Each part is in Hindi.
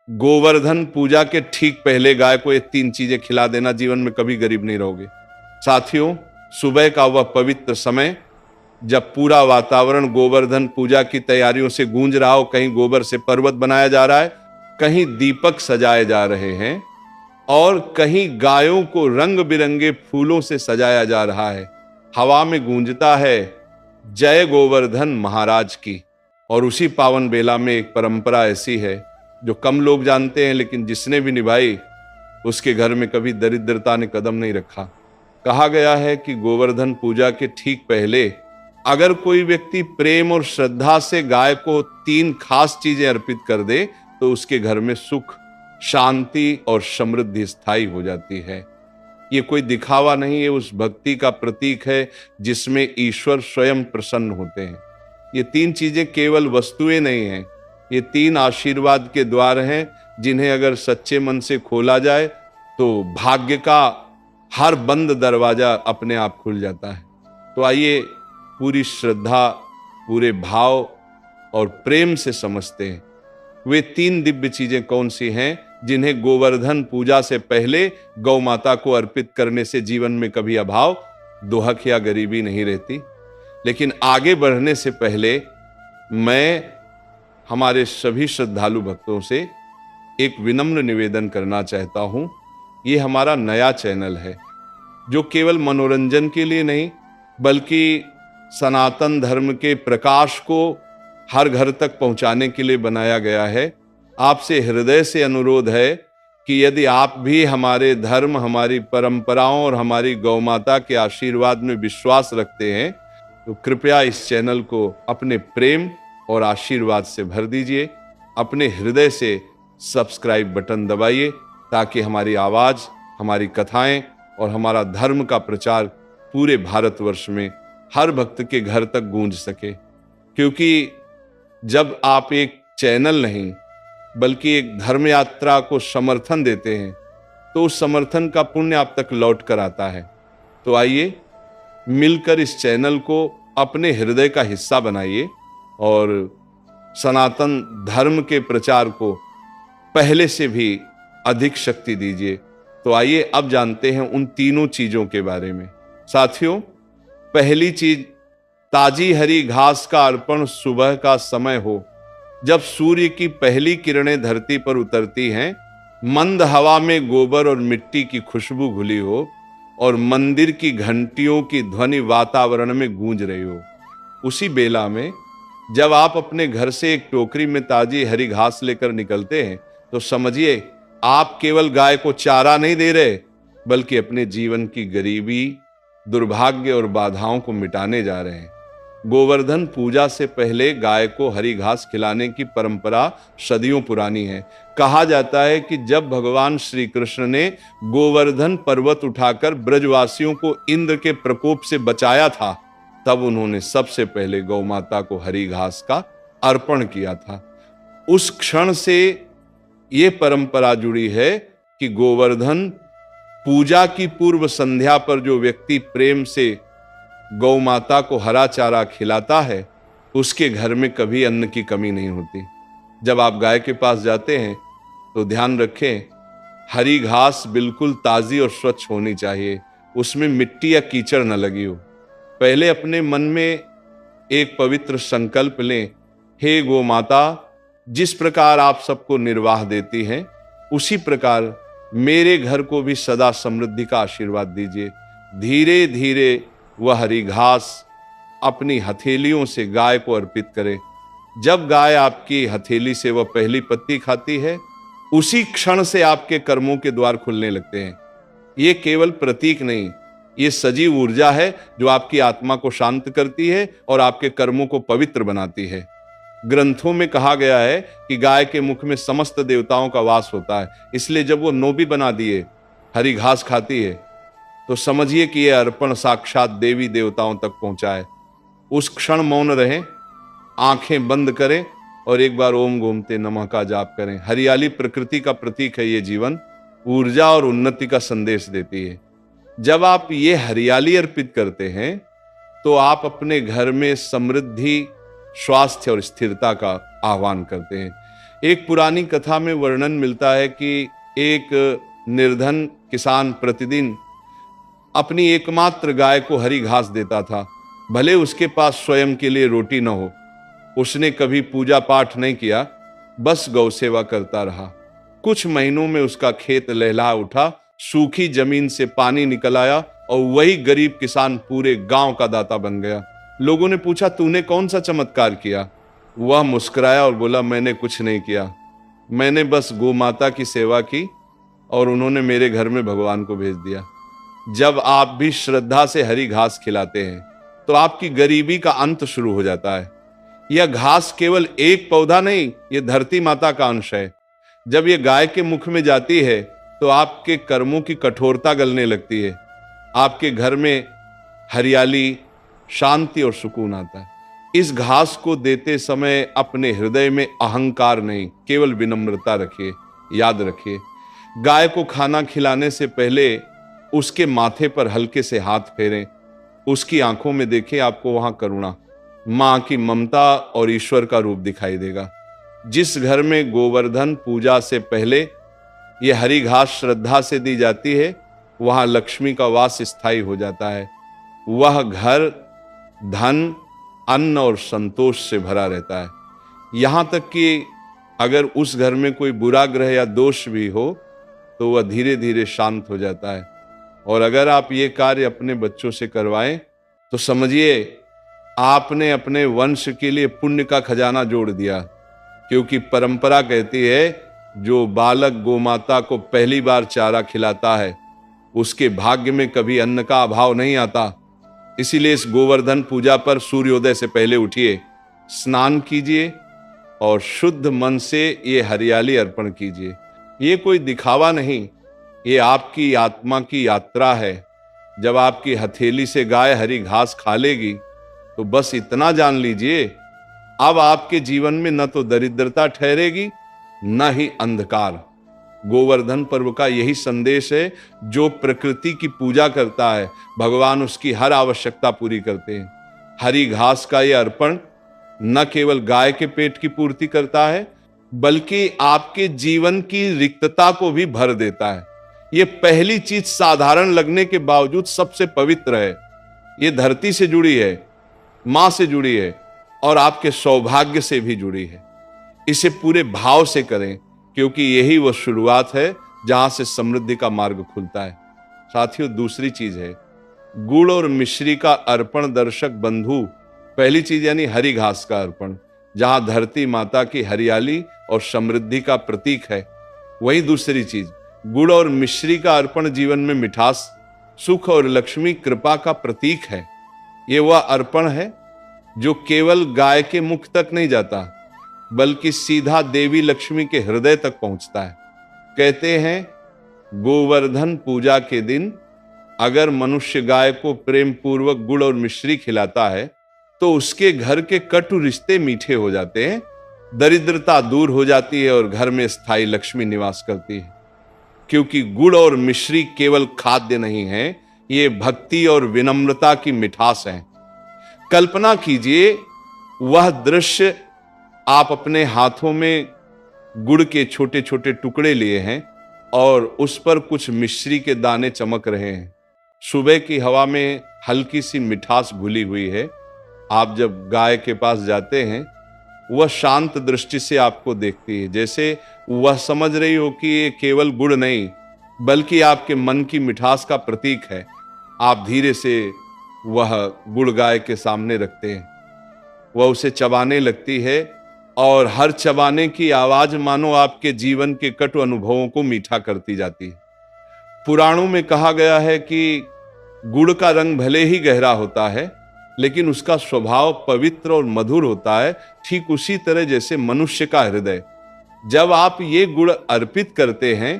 गोवर्धन पूजा के ठीक पहले गाय को ये 3 चीजें खिला देना, जीवन में कभी गरीब नहीं रहोगे। साथियों, सुबह का वह पवित्र समय जब पूरा वातावरण गोवर्धन पूजा की तैयारियों से गूंज रहा हो, कहीं गोबर से पर्वत बनाया जा रहा है, कहीं दीपक सजाए जा रहे हैं और कहीं गायों को रंग बिरंगे फूलों से सजाया जा रहा है, हवा में गूंजता है जय गोवर्धन महाराज की। और उसी पावन बेला में एक परंपरा ऐसी है जो कम लोग जानते हैं, लेकिन जिसने भी निभाई उसके घर में कभी दरिद्रता ने कदम नहीं रखा। कहा गया है कि गोवर्धन पूजा के ठीक पहले अगर कोई व्यक्ति प्रेम और श्रद्धा से गाय को 3 खास चीजें अर्पित कर दे तो उसके घर में सुख, शांति और समृद्धि स्थायी हो जाती है। ये कोई दिखावा नहीं है, उस भक्ति का प्रतीक है जिसमें ईश्वर स्वयं प्रसन्न होते हैं। ये 3 चीजें केवल वस्तुएं नहीं हैं, ये 3 आशीर्वाद के द्वार हैं जिन्हें अगर सच्चे मन से खोला जाए तो भाग्य का हर बंद दरवाजा अपने आप खुल जाता है। तो आइए पूरी श्रद्धा, पूरे भाव और प्रेम से समझते हैं वे 3 दिव्य चीजें कौन सी हैं जिन्हें गोवर्धन पूजा से पहले गौ माता को अर्पित करने से जीवन में कभी अभाव, दुहक या गरीबी नहीं रहती। लेकिन आगे बढ़ने से पहले मैं हमारे सभी श्रद्धालु भक्तों से एक विनम्र निवेदन करना चाहता हूं। ये हमारा नया चैनल है जो केवल मनोरंजन के लिए नहीं बल्कि सनातन धर्म के प्रकाश को हर घर तक पहुंचाने के लिए बनाया गया है। आपसे हृदय से अनुरोध है कि यदि आप भी हमारे धर्म, हमारी परंपराओं और हमारी गौ माता के आशीर्वाद में विश्वास रखते हैं तो कृपया इस चैनल को अपने प्रेम और आशीर्वाद से भर दीजिए। अपने हृदय से सब्सक्राइब बटन दबाइए ताकि हमारी आवाज, हमारी कथाएं और हमारा धर्म का प्रचार पूरे भारतवर्ष में हर भक्त के घर तक गूंज सके। क्योंकि जब आप एक चैनल नहीं बल्कि एक धर्म यात्रा को समर्थन देते हैं तो उस समर्थन का पुण्य आप तक लौट कर आता है। तो आइए मिलकर इस चैनल को अपने हृदय का हिस्सा बनाइए और सनातन धर्म के प्रचार को पहले से भी अधिक शक्ति दीजिए। तो आइए अब जानते हैं उन तीनों चीजों के बारे में। साथियों, पहली चीज, ताजी हरी घास का अर्पण सुबह का समय हो, जब सूर्य की पहली किरणें धरती पर उतरती हैं, मंद हवा में गोबर और मिट्टी की खुशबू घुली हो और मंदिर की घंटियों की ध्वनि वातावरण में गूंज रही हो। उसी बेला में जब आप अपने घर से एक टोकरी में ताजी हरी घास लेकर निकलते हैं तो समझिए आप केवल गाय को चारा नहीं दे रहे बल्कि अपने जीवन की गरीबी, दुर्भाग्य और बाधाओं को मिटाने जा रहे हैं। गोवर्धन पूजा से पहले गाय को हरी घास खिलाने की परंपरा सदियों पुरानी है। कहा जाता है कि जब भगवान श्री कृष्ण ने गोवर्धन पर्वत उठाकर ब्रजवासियों को इंद्र के प्रकोप से बचाया था तब उन्होंने सबसे पहले गौ माता को हरी घास का अर्पण किया था। उस क्षण से यह परंपरा जुड़ी है कि गोवर्धन पूजा की पूर्व संध्या पर जो व्यक्ति प्रेम से गौ माता को हरा चारा खिलाता है उसके घर में कभी अन्न की कमी नहीं होती। जब आप गाय के पास जाते हैं तो ध्यान रखें हरी घास बिल्कुल ताजी और स्वच्छ होनी चाहिए, उसमें मिट्टी या कीचड़ न लगी हो। पहले अपने मन में एक पवित्र संकल्प लें, हे गौ माता, जिस प्रकार आप सबको निर्वाह देती हैं उसी प्रकार मेरे घर को भी सदा समृद्धि का आशीर्वाद दीजिए। धीरे धीरे वह हरी घास अपनी हथेलियों से गाय को अर्पित करें। जब गाय आपकी हथेली से वह पहली पत्ती खाती है उसी क्षण से आपके कर्मों के द्वार खुलने लगते हैं। ये केवल प्रतीक नहीं, ये सजीव ऊर्जा है जो आपकी आत्मा को शांत करती है और आपके कर्मों को पवित्र बनाती है। ग्रंथों में कहा गया है कि गाय के मुख में समस्त देवताओं का वास होता है, इसलिए जब वो नोबी बना दिए हरी घास खाती है तो समझिए कि यह अर्पण साक्षात देवी देवताओं तक पहुंचा है। उस क्षण मौन रहें, आंखें बंद करें और एक बार ओम गोमते नमः का जाप करें। हरियाली प्रकृति का प्रतीक है, ये जीवन ऊर्जा और उन्नति का संदेश देती है। जब आप ये हरियाली अर्पित करते हैं तो आप अपने घर में समृद्धि, स्वास्थ्य और स्थिरता का आह्वान करते हैं। एक पुरानी कथा में वर्णन मिलता है कि एक निर्धन किसान प्रतिदिन अपनी एकमात्र गाय को हरी घास देता था, भले उसके पास स्वयं के लिए रोटी न हो। उसने कभी पूजा पाठ नहीं किया, बस गौ सेवा करता रहा। कुछ महीनों में उसका खेत लहलहा उठा, सूखी जमीन से पानी निकल आया और वही गरीब किसान पूरे गांव का दाता बन गया। लोगों ने पूछा, तूने कौन सा चमत्कार किया? वह मुस्कुराया और बोला, मैंने कुछ नहीं किया, मैंने बस गौ माता की सेवा की और उन्होंने मेरे घर में भगवान को भेज दिया। जब आप भी श्रद्धा से हरी घास खिलाते हैं तो आपकी गरीबी का अंत शुरू हो जाता है। यह घास केवल एक पौधा नहीं, यह धरती माता का अंश है। जब यह गाय के मुख में जाती है तो आपके कर्मों की कठोरता गलने लगती है। आपके घर में हरियाली, शांति और सुकून आता है। इस घास को देते समय अपने हृदय में अहंकार नहीं, केवल विनम्रता रखिए। याद रखिए, गाय को खाना खिलाने से पहले उसके माथे पर हल्के से हाथ फेरें, उसकी आंखों में देखें, आपको वहां करुणा, मां की ममता और ईश्वर का रूप दिखाई देगा। जिस घर में गोवर्धन पूजा से पहले यह हरी घास श्रद्धा से दी जाती है, वहां लक्ष्मी का वास स्थायी हो जाता है। वह घर धन, अन्न और संतोष से भरा रहता है। यहां तक कि अगर उस घर में कोई बुरा ग्रह या दोष भी हो तो वह धीरे धीरे शांत हो जाता है। और अगर आप ये कार्य अपने बच्चों से करवाएं तो समझिए आपने अपने वंश के लिए पुण्य का खजाना जोड़ दिया, क्योंकि परंपरा कहती है जो बालक गोमाता को पहली बार चारा खिलाता है उसके भाग्य में कभी अन्न का अभाव नहीं आता। इसीलिए इस गोवर्धन पूजा पर सूर्योदय से पहले उठिए, स्नान कीजिए और शुद्ध मन से ये हरियाली अर्पण कीजिए। ये कोई दिखावा नहीं, ये आपकी आत्मा की यात्रा है। जब आपकी हथेली से गाय हरी घास खा लेगी तो बस इतना जान लीजिए, अब आपके जीवन में न तो दरिद्रता ठहरेगी न ही अंधकार। गोवर्धन पर्व का यही संदेश है, जो प्रकृति की पूजा करता है भगवान उसकी हर आवश्यकता पूरी करते हैं। हरी घास का यह अर्पण न केवल गाय के पेट की पूर्ति करता है बल्कि आपके जीवन की रिक्तता को भी भर देता है। यह पहली चीज साधारण लगने के बावजूद सबसे पवित्र है। यह धरती से जुड़ी है, मां से जुड़ी है और आपके सौभाग्य से भी जुड़ी है। इसे पूरे भाव से करें, क्योंकि यही वह शुरुआत है जहां से समृद्धि का मार्ग खुलता है। साथियों, दूसरी चीज है गुड़ और मिश्री का अर्पण। दर्शक बंधु, पहली चीज यानी हरी घास का अर्पण, जहां धरती माता की हरियाली और समृद्धि का प्रतीक है। वही दूसरी चीज गुड़ और मिश्री का अर्पण जीवन में मिठास, सुख और लक्ष्मी कृपा का प्रतीक है। यह वह अर्पण है जो केवल गाय के मुख तक नहीं जाता बल्कि सीधा देवी लक्ष्मी के हृदय तक पहुंचता है। कहते हैं गोवर्धन पूजा के दिन अगर मनुष्य गाय को प्रेम पूर्वक गुड़ और मिश्री खिलाता है तो उसके घर के कटु रिश्ते मीठे हो जाते हैं, दरिद्रता दूर हो जाती है और घर में स्थायी लक्ष्मी निवास करती है। क्योंकि गुड़ और मिश्री केवल खाद्य नहीं है, ये भक्ति और विनम्रता की मिठास है। कल्पना कीजिए वह दृश्य, आप अपने हाथों में गुड़ के छोटे छोटे टुकड़े लिए हैं और उस पर कुछ मिश्री के दाने चमक रहे हैं। सुबह की हवा में हल्की सी मिठास घुली हुई है। आप जब गाय के पास जाते हैं वह शांत दृष्टि से आपको देखती है, जैसे वह समझ रही हो कि ये केवल गुड़ नहीं बल्कि आपके मन की मिठास का प्रतीक है। आप धीरे से वह गुड़ गाय के सामने रखते हैं, वह उसे चबाने लगती है और हर चबाने की आवाज मानो आपके जीवन के कटु अनुभवों को मीठा करती जाती है। पुराणों में कहा गया है कि गुड़ का रंग भले ही गहरा होता है लेकिन उसका स्वभाव पवित्र और मधुर होता है, ठीक उसी तरह जैसे मनुष्य का हृदय। जब आप ये गुड़ अर्पित करते हैं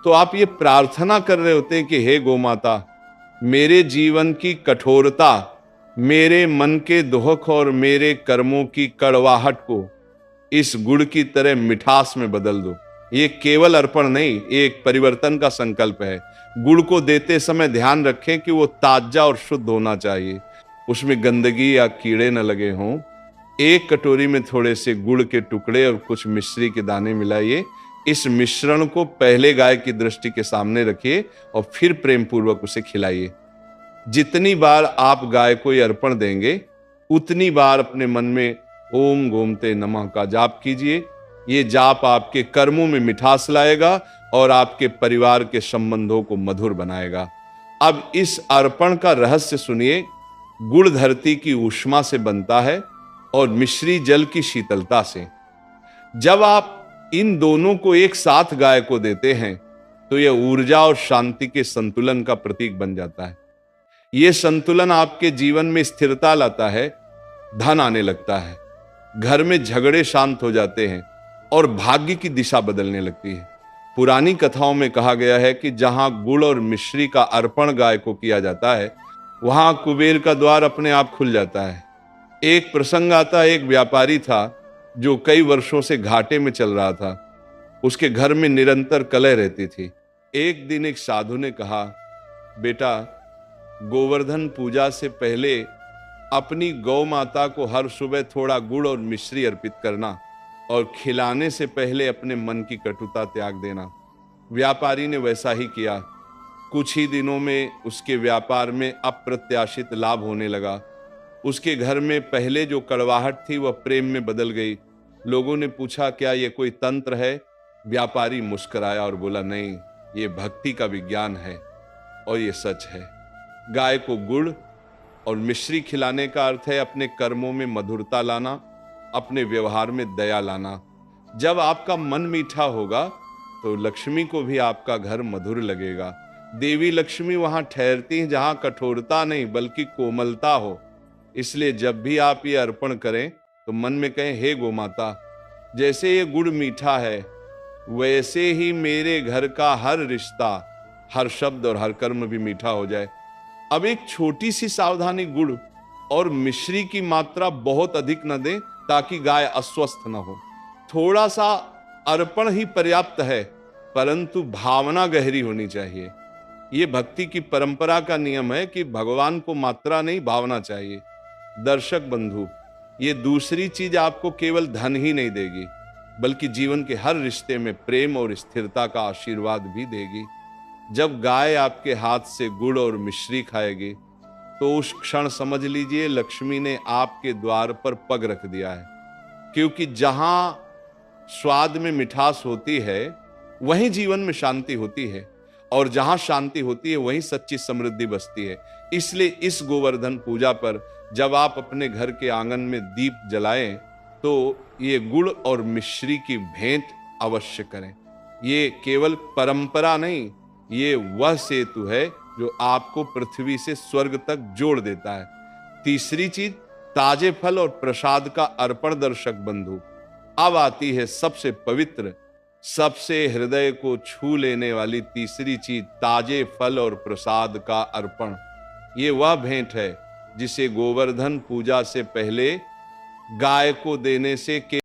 तो आप ये प्रार्थना कर रहे होते हैं कि हे गोमाता, मेरे जीवन की कठोरता, मेरे मन के दुख और मेरे कर्मों की कड़वाहट को इस गुड़ की तरह मिठास में बदल दो। ये केवल अर्पण नहीं, ये एक परिवर्तन का संकल्प है। गुड़ को देते समय ध्यान रखें कि वो ताजा और शुद्ध होना चाहिए, उसमें गंदगी या कीड़े न लगे हों। एक कटोरी में थोड़े से गुड़ के टुकड़े और कुछ मिश्री के दाने मिलाइए। इस मिश्रण को पहले गाय की दृष्टि के सामने रखिए और फिर प्रेम पूर्वक उसे खिलाइए। जितनी बार आप गाय को ये अर्पण देंगे, उतनी बार अपने मन में ओम गोमते नमः का जाप कीजिए। ये जाप आपके कर्मों में मिठास लाएगा और आपके परिवार के संबंधों को मधुर बनाएगा। अब इस अर्पण का रहस्य सुनिए। गुड़ धरती की ऊष्मा से बनता है और मिश्री जल की शीतलता से। जब आप इन दोनों को एक साथ गाय को देते हैं तो यह ऊर्जा और शांति के संतुलन का प्रतीक बन जाता है। यह संतुलन आपके जीवन में स्थिरता लाता है, धन आने लगता है, घर में झगड़े शांत हो जाते हैं और भाग्य की दिशा बदलने लगती है। पुरानी कथाओं में कहा गया है कि जहां गुड़ और मिश्री का अर्पण गाय को किया जाता है, वहां कुबेर का द्वार अपने आप खुल जाता है। एक प्रसंग आता, एक व्यापारी था जो कई वर्षों से घाटे में चल रहा था। उसके घर में निरंतर कलह रहती थी। एक दिन एक साधु ने कहा, बेटा, गोवर्धन पूजा से पहले अपनी गौ माता को हर सुबह थोड़ा गुड़ और मिश्री अर्पित करना और खिलाने से पहले अपने मन की कटुता त्याग देना। व्यापारी ने वैसा ही किया। कुछ ही दिनों में उसके व्यापार में अप्रत्याशित लाभ होने लगा। उसके घर में पहले जो कड़वाहट थी वह प्रेम में बदल गई। लोगों ने पूछा, क्या यह कोई तंत्र है? व्यापारी मुस्कुराया और बोला, नहीं, ये भक्ति का विज्ञान है और ये सच है। गाय को गुड़ और मिश्री खिलाने का अर्थ है अपने कर्मों में मधुरता लाना, अपने व्यवहार में दया लाना। जब आपका मन मीठा होगा तो लक्ष्मी को भी आपका घर मधुर लगेगा। देवी लक्ष्मी वहां ठहरती हैं जहां कठोरता नहीं बल्कि कोमलता हो। इसलिए जब भी आप ये अर्पण करें तो मन में कहें, हे गोमाता, जैसे ये गुड़ मीठा है वैसे ही मेरे घर का हर रिश्ता, हर शब्द और हर कर्म भी मीठा हो जाए। अब एक छोटी सी सावधानी, गुड़ और मिश्री की मात्रा बहुत अधिक न दें ताकि गाय अस्वस्थ न हो। थोड़ा सा अर्पण ही पर्याप्त है, परंतु भावना गहरी होनी चाहिए। ये भक्ति की परंपरा का नियम है कि भगवान को मात्रा नहीं, भावना चाहिए। दर्शक बंधु, ये दूसरी चीज आपको केवल धन ही नहीं देगी बल्कि जीवन के हर रिश्ते में प्रेम और स्थिरता का आशीर्वाद भी देगी। जब गाय आपके हाथ से गुड़ और मिश्री खाएगी तो उस क्षण समझ लीजिए लक्ष्मी ने आपके द्वार पर पग रख दिया है। क्योंकि जहां स्वाद में मिठास होती है वहीं जीवन में शांति होती है और जहां शांति होती है वहीं सच्ची समृद्धि बसती है। इसलिए इस गोवर्धन पूजा पर जब आप अपने घर के आंगन में दीप जलाएं तो ये गुड़ और मिश्री की भेंट अवश्य करें। ये केवल परंपरा नहीं, ये वह सेतु है जो आपको पृथ्वी से स्वर्ग तक जोड़ देता है। तीसरी चीज, ताजे फल और प्रसाद का अर्पण। दर्शक बंधु, अब आती है सबसे पवित्र, सबसे हृदय को छू लेने वाली तीसरी चीज, ताजे फल और प्रसाद का अर्पण। ये वह भेंट है जिसे गोवर्धन पूजा से पहले गाय को देने से